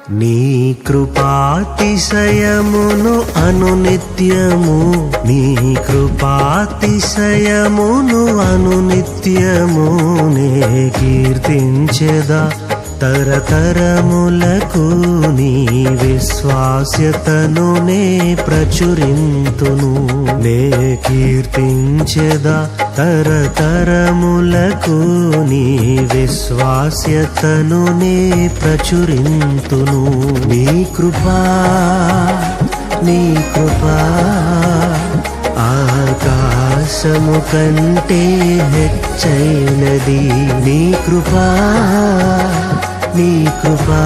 నీ కృపాతిశయమును అనునిత్యము, నీ కృపాతిశయమును అనునిత్యము నే కీర్తించెదా తరతరములకు. నీ విశ్వాస్యతను నే ప్రచురింతును, నే కీర్తించెదా తరతరములకు. నీ విశ్వాస్యతను నే ప్రచురింతును. నీ కృపా, నీ కృపా ఆకాశము కంటే హెచ్చైనది. నీ కృపా, నీ కృపా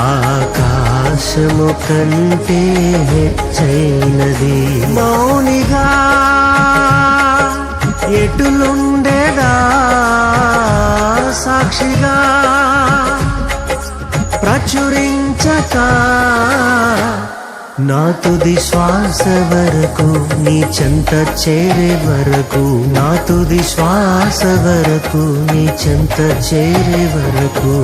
ఆకాశము కంటే హెచ్చైనది. మౌనిగా ఎటులుండేదా సాక్షిగా ప్రచురించక, నా తుది శ్వాస వరకు నీ చెంత చేరే వరకు, నా తుది శ్వాస వరకు నీ చెంత చేరే వరకు